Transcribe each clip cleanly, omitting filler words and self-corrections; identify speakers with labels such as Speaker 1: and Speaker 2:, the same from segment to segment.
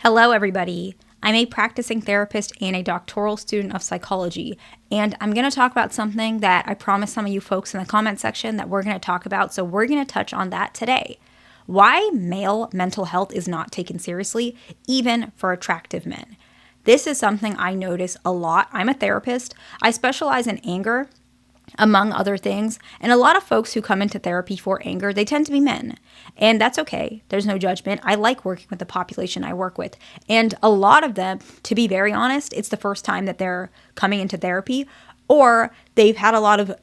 Speaker 1: Hello, everybody. I'm a practicing therapist and a doctoral student of psychology, and I'm going to talk about something that I promised some of you folks in the comment section that we're going to talk about, so we're going to touch on that today. Why male mental health is not taken seriously, even for attractive men. This is something I notice a lot. I'm a therapist. I specialize in anger, among other things. And a lot of folks who come into therapy for anger, they tend to be men. And that's okay. There's no judgment. I like working with the population I work with. And a lot of them, to be very honest, it's the first time that they're coming into therapy, or they've had a lot of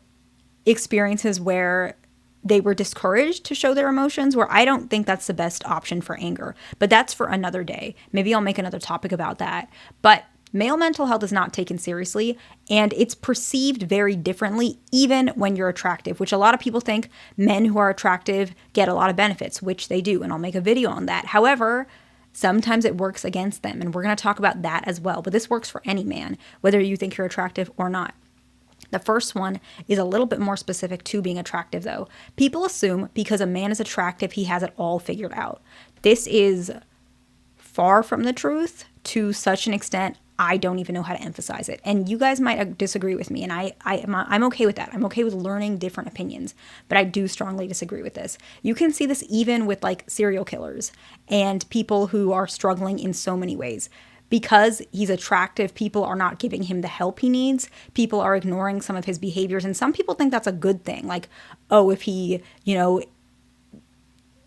Speaker 1: experiences where they were discouraged to show their emotions, where I don't think that's the best option for anger. But that's for another day. Maybe I'll make another topic about that. But male mental health is not taken seriously, and it's perceived very differently even when you're attractive, which a lot of people think men who are attractive get a lot of benefits, which they do, and I'll make a video on that. However, sometimes it works against them, and we're going to talk about that as well. But this works for any man, whether you think you're attractive or not. The first one is a little bit more specific to being attractive, though. People assume because a man is attractive, he has it all figured out. This is far from the truth to such an extent I don't even know how to emphasize it. And you guys might disagree with me, and I'm okay with that. I'm okay with learning different opinions, but I do strongly disagree with this. You can see this even with like serial killers and people who are struggling in so many ways. Because he's attractive, people are not giving him the help he needs. People are ignoring some of his behaviors, and some people think that's a good thing. Like, oh, if he,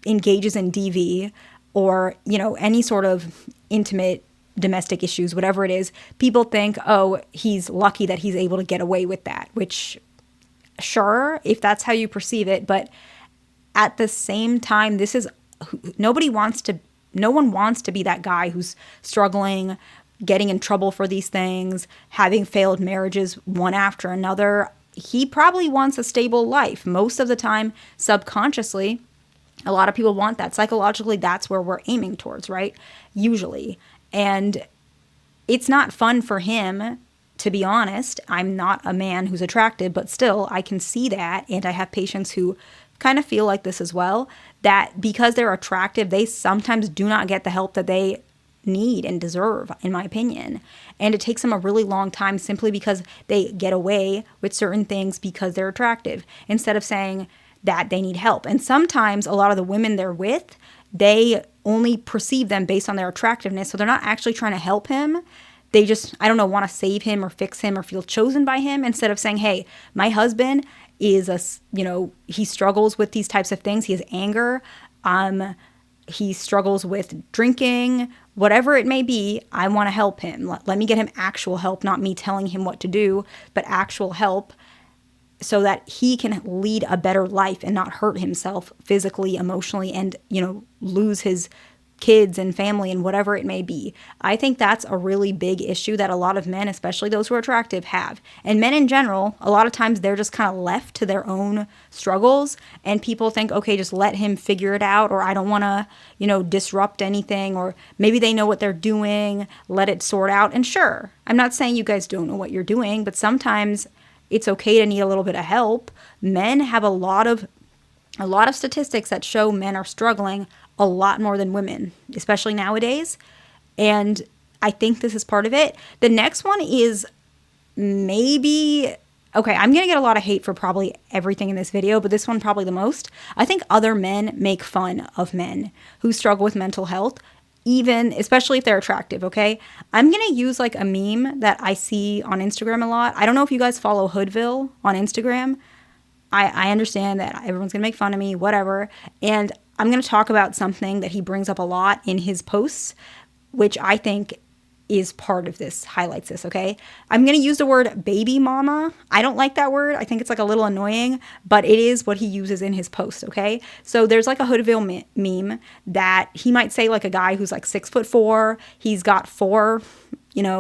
Speaker 1: engages in DV or, any sort of intimate domestic issues, whatever it is, people think, oh, he's lucky that he's able to get away with that, which, sure, if that's how you perceive it, but at the same time, no one wants to be that guy who's struggling, getting in trouble for these things, having failed marriages one after another. He probably wants a stable life. Most of the time, subconsciously, a lot of people want that. Psychologically, that's where we're aiming towards, right? Usually. And it's not fun for him, to be honest. I'm not a man who's attractive, but still, I can see that. And I have patients who kind of feel like this as well, that because they're attractive, they sometimes do not get the help that they need and deserve, in my opinion. And it takes them a really long time simply because they get away with certain things because they're attractive, instead of saying that they need help. And sometimes a lot of the women they're with, they only perceive them based on their attractiveness. So they're not actually trying to help him. They just, I don't know, want to save him or fix him or feel chosen by him, instead of saying, hey, my husband is he struggles with these types of things. He has anger. He struggles with drinking, whatever it may be. I want to help him. Let me get him actual help, not me telling him what to do, but actual help, so that he can lead a better life and not hurt himself physically, emotionally, and, lose his kids and family and whatever it may be. I think that's a really big issue that a lot of men, especially those who are attractive, have. And men in general, a lot of times they're just kind of left to their own struggles, and people think, okay, just let him figure it out, or I don't want to, disrupt anything, or maybe they know what they're doing, let it sort out. And sure, I'm not saying you guys don't know what you're doing, but sometimes it's okay to need a little bit of help. Men have a lot of statistics that show men are struggling a lot more than women, especially nowadays. And I think this is part of it. The next one is okay, I'm going to get a lot of hate for probably everything in this video, but this one probably the most. I think other men make fun of men who struggle with mental health, especially if they're attractive, okay? I'm going to use like a meme that I see on Instagram a lot. I don't know if you guys follow Hoodville on Instagram. I understand that everyone's going to make fun of me, whatever. And I'm going to talk about something that he brings up a lot in his posts, which I think is part of this, highlights this, okay? I'm going to use the word baby mama. I don't like that word. I think it's like a little annoying, but it is what he uses in his post, okay? So there's like a Hoodville meme that he might say, like a guy who's like 6'4", he's got 4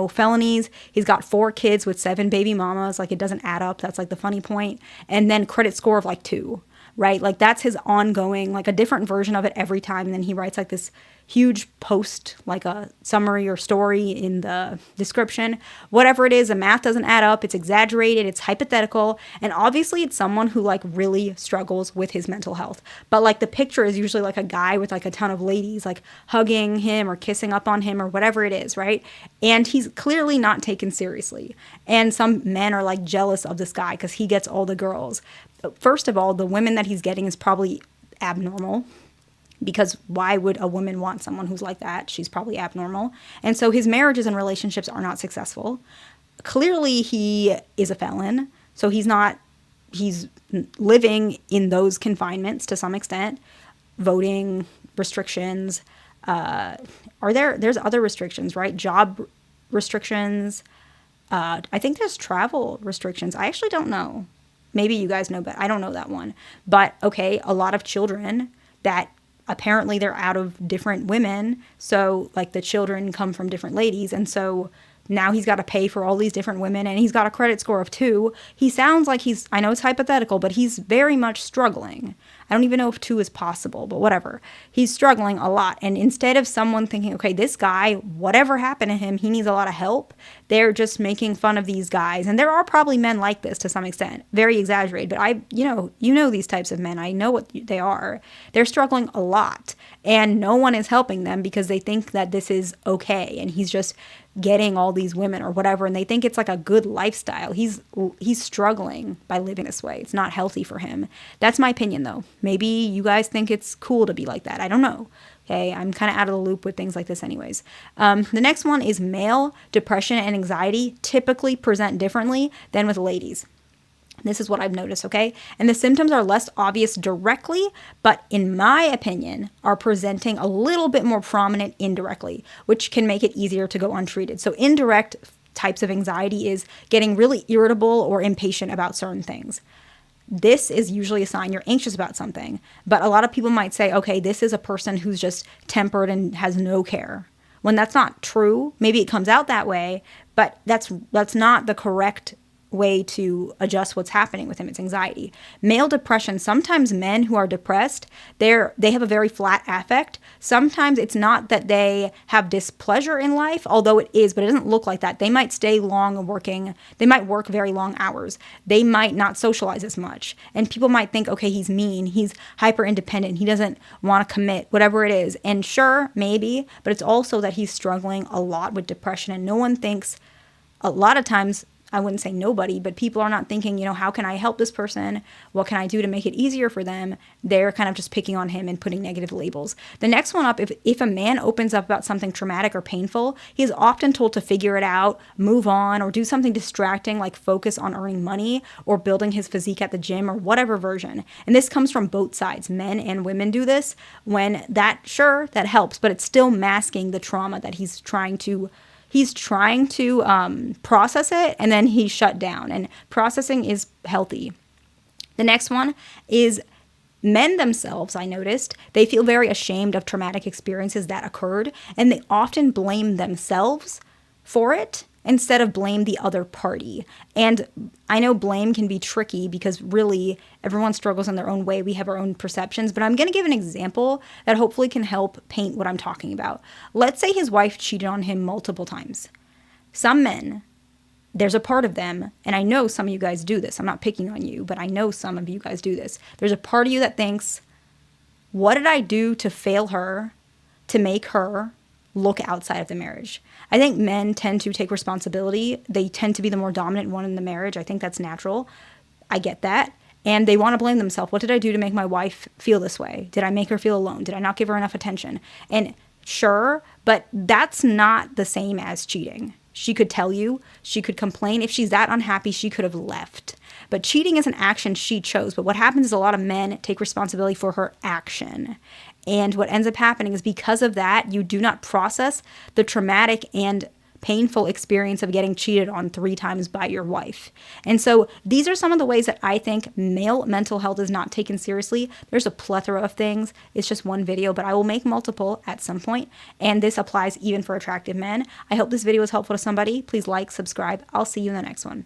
Speaker 1: felonies. He's got 4 kids with 7 baby mamas. Like, it doesn't add up. That's like the funny point. And then credit score of like 2, right? Like, that's his ongoing, like a different version of it every time. And then he writes like this huge post, like a summary or story in the description. Whatever it is, the math doesn't add up. It's exaggerated. It's hypothetical. And obviously it's someone who like really struggles with his mental health. But like the picture is usually like a guy with like a ton of ladies like hugging him or kissing up on him or whatever it is, right? And he's clearly not taken seriously. And some men are like jealous of this guy because he gets all the girls. First of all, the women that he's getting is probably abnormal, because why would a woman want someone who's like that? She's probably abnormal. And so his marriages and relationships are not successful. Clearly he is a felon. So he's living in those confinements to some extent. Voting restrictions. There's other restrictions, right? Job restrictions. I think there's travel restrictions. I actually don't know. Maybe you guys know, but I don't know that one. But okay, a lot of children that apparently they're out of different women. So like the children come from different ladies. And so now he's got to pay for all these different women, and he's got a credit score of 2. He sounds like I know it's hypothetical, but he's very much struggling. I don't even know if 2 is possible, but whatever. He's struggling a lot. And instead of someone thinking, okay, this guy, whatever happened to him, he needs a lot of help, they're just making fun of these guys. And there are probably men like this to some extent, very exaggerated. But you know these types of men. I know what they are. They're struggling a lot. And no one is helping them because they think that this is okay. And he's just getting all these women or whatever, and they think it's like a good lifestyle. He's struggling by living this way. It's not healthy for him. That's my opinion, though. Maybe you guys think it's cool to be like that. I don't know. Okay, I'm kind of out of the loop with things like this anyways. The next one is male depression and anxiety typically present differently than with ladies. This is what I've noticed, okay? And the symptoms are less obvious directly, but in my opinion, are presenting a little bit more prominent indirectly, which can make it easier to go untreated. So indirect types of anxiety is getting really irritable or impatient about certain things. This is usually a sign you're anxious about something. But a lot of people might say, okay, this is a person who's just tempered and has no care. When that's not true, maybe it comes out that way, but that's not the correct way to adjust what's happening with him. It's anxiety. Male depression, sometimes men who are depressed, they have a very flat affect. Sometimes it's not that they have displeasure in life, although it is, but it doesn't look like that. They might stay long working. They might work very long hours. They might not socialize as much. And people might think, okay, he's mean. He's hyper independent. He doesn't want to commit, whatever it is. And sure, maybe, but it's also that he's struggling a lot with depression. And no one thinks, a lot of times, I wouldn't say nobody, but people are not thinking, how can I help this person? What can I do to make it easier for them? They're kind of just picking on him and putting negative labels. The next one up, if a man opens up about something traumatic or painful, he is often told to figure it out, move on, or do something distracting like focus on earning money or building his physique at the gym or whatever version. And this comes from both sides. Men and women do this when that helps, but it's still masking the trauma that he's trying to process it, and then he's shut down. And processing is healthy. The next one is men themselves, I noticed, they feel very ashamed of traumatic experiences that occurred, and they often blame themselves for it instead of blame the other party. And I know blame can be tricky because really everyone struggles in their own way. We have our own perceptions, but I'm going to give an example that hopefully can help paint what I'm talking about. Let's say his wife cheated on him multiple times. Some men, there's a part of them, and I know some of you guys do this. I'm not picking on you, but I know some of you guys do this. There's a part of you that thinks, what did I do to fail her, to make her look outside of the marriage? I think men tend to take responsibility. They tend to be the more dominant one in the marriage. I think that's natural. I get that. And they want to blame themselves. What did I do to make my wife feel this way? Did I make her feel alone? Did I not give her enough attention? And sure, but that's not the same as cheating. She could tell you, she could complain. If she's that unhappy, she could have left. But cheating is an action she chose. But what happens is a lot of men take responsibility for her action. And what ends up happening is because of that, you do not process the traumatic and painful experience of getting cheated on 3 times by your wife. And so these are some of the ways that I think male mental health is not taken seriously. There's a plethora of things. It's just one video, but I will make multiple at some point. And this applies even for attractive men. I hope this video was helpful to somebody. Please like, subscribe. I'll see you in the next one.